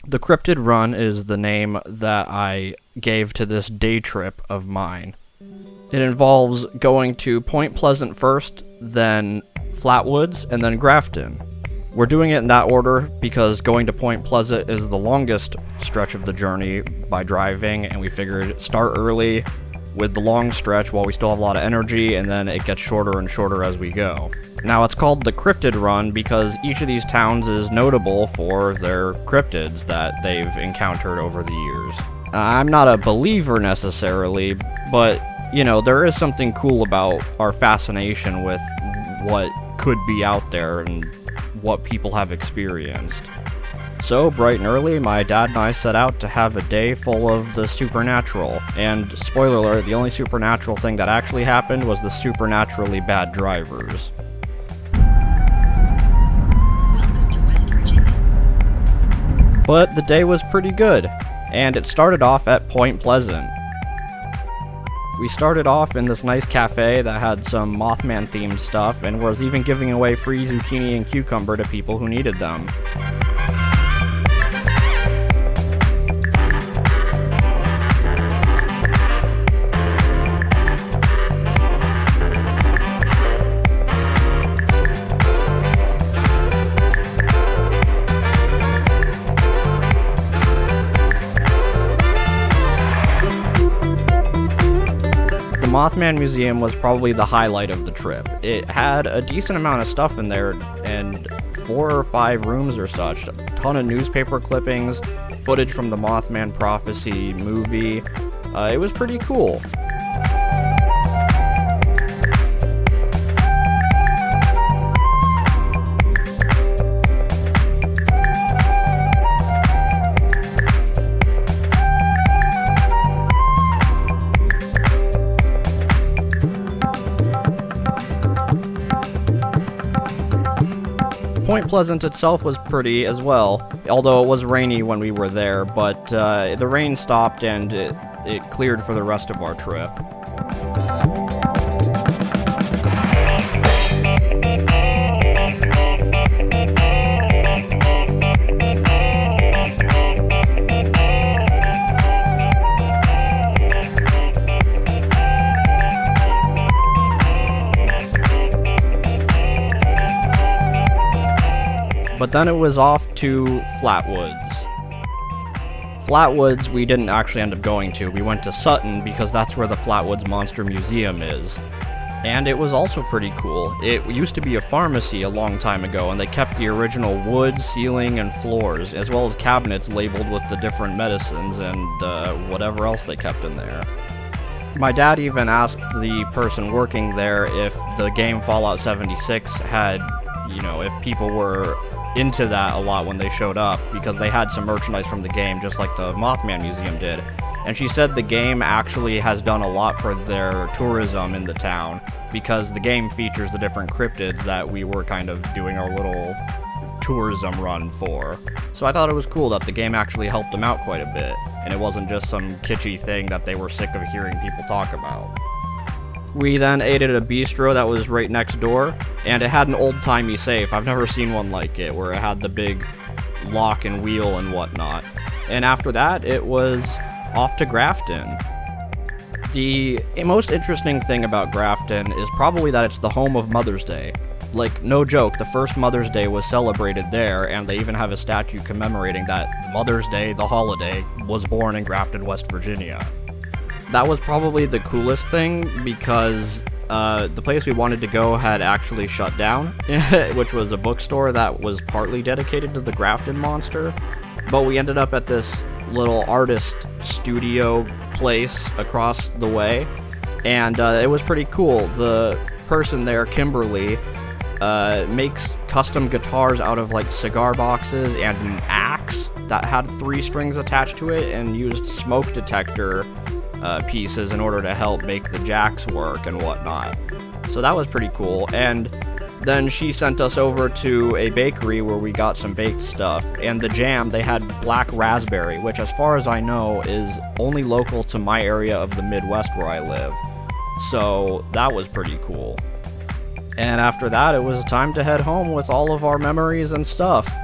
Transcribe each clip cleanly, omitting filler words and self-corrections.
The Cryptid Run is the name that I gave to this day trip of mine. It involves going to Point Pleasant first, then Flatwoods, and then Grafton. We're doing it in that order because going to Point Pleasant is the longest stretch of the journey by driving, and we figured start early with the long stretch while we still have a lot of energy, and then it gets shorter and shorter as we go. Now, it's called the Cryptid Run because each of these towns is notable for their cryptids that they've encountered over the years. I'm not a believer necessarily, but, there is something cool about our fascination with what could be out there and what people have experienced. So, bright and early, my dad and I set out to have a day full of the supernatural. And, spoiler alert, the only supernatural thing that actually happened was the supernaturally bad drivers. Welcome to West Virginia. But the day was pretty good, and it started off at Point Pleasant. We started off in this nice cafe that had some Mothman-themed stuff, and was even giving away free zucchini and cucumber to people who needed them. The Mothman Museum was probably the highlight of the trip. It had a decent amount of stuff in there, and 4 or 5 rooms or such. A ton of newspaper clippings, footage from the Mothman Prophecy movie. It was pretty cool. Point Pleasant itself was pretty as well, although it was rainy when we were there, but the rain stopped and it cleared for the rest of our trip. But then it was off to Flatwoods. Flatwoods we didn't actually end up going to. We went to Sutton because that's where the Flatwoods Monster Museum is. And it was also pretty cool. It used to be a pharmacy a long time ago, and they kept the original wood, ceiling, and floors, as well as cabinets labeled with the different medicines and whatever else they kept in there. My dad even asked the person working there if the game Fallout 76 had, if people were into that a lot when they showed up, because they had some merchandise from the game just like the Mothman Museum did. And she said the game actually has done a lot for their tourism in the town, because the game features the different cryptids that we were kind of doing our little tourism run for. So I thought it was cool that the game actually helped them out quite a bit, and it wasn't just some kitschy thing that they were sick of hearing people talk about. We then ate at a bistro that was right next door, and it had an old-timey safe. I've never seen one like it, where it had the big lock and wheel and whatnot. And after that, it was off to Grafton. The most interesting thing about Grafton is probably that it's the home of Mother's Day. Like, no joke, the first Mother's Day was celebrated there, and they even have a statue commemorating that Mother's Day, the holiday, was born in Grafton, West Virginia. That was probably the coolest thing, because the place we wanted to go had actually shut down, which was a bookstore that was partly dedicated to the Grafton monster. But we ended up at this little artist studio place across the way, and it was pretty cool. The person there, Kimberly, makes custom guitars out of like cigar boxes and an axe that had 3 strings attached to it, and used smoke detector pieces in order to help make the jacks work and whatnot. So that was pretty cool. And then she sent us over to a bakery where we got some baked stuff, and the jam, they had black raspberry, which as far as I know is only local to my area of the Midwest where I live. So that was pretty cool. And after that, it was time to head home with all of our memories and stuff.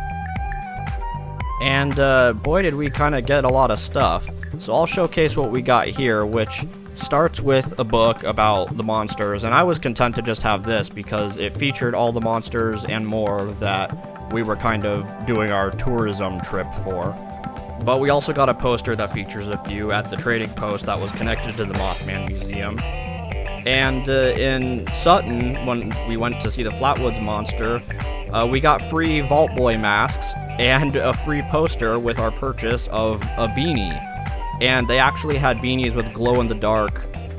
And boy did we kind of get a lot of stuff. So I'll showcase what we got here, which starts with a book about the monsters, and I was content to just have this because it featured all the monsters and more that we were kind of doing our tourism trip for. But we also got a poster that features a few at the trading post that was connected to the Mothman Museum. And in Sutton, when we went to see the Flatwoods Monster, we got free Vault Boy masks and a free poster with our purchase of a beanie. And they actually had beanies with glow-in-the-dark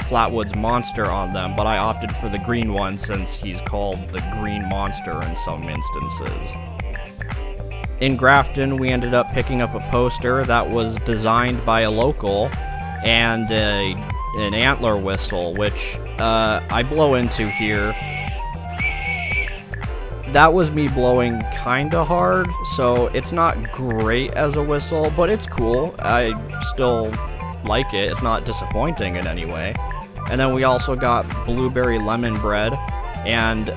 Flatwoods Monster on them, but I opted for the green one since he's called the Green Monster in some instances. In Grafton, we ended up picking up a poster that was designed by a local and an antler whistle, which I blow into here. That was me blowing kinda hard, so it's not great as a whistle, but it's cool. I still like it. It's not disappointing in any way. And then we also got blueberry lemon bread and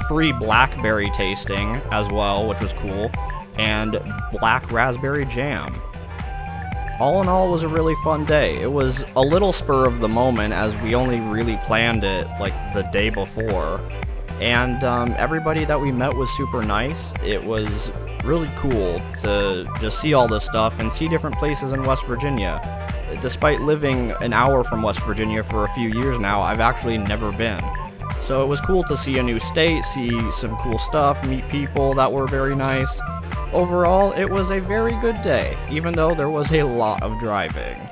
free blackberry tasting as well, which was cool, and black raspberry jam. All in all, it was a really fun day. It was a little spur of the moment as we only really planned it like the day before. And everybody that we met was super nice. It was really cool to just see all this stuff and see different places in West Virginia. Despite living an hour from West Virginia for a few years now, I've actually never been. So it was cool to see a new state, see some cool stuff, meet people that were very nice. Overall, it was a very good day, even though there was a lot of driving.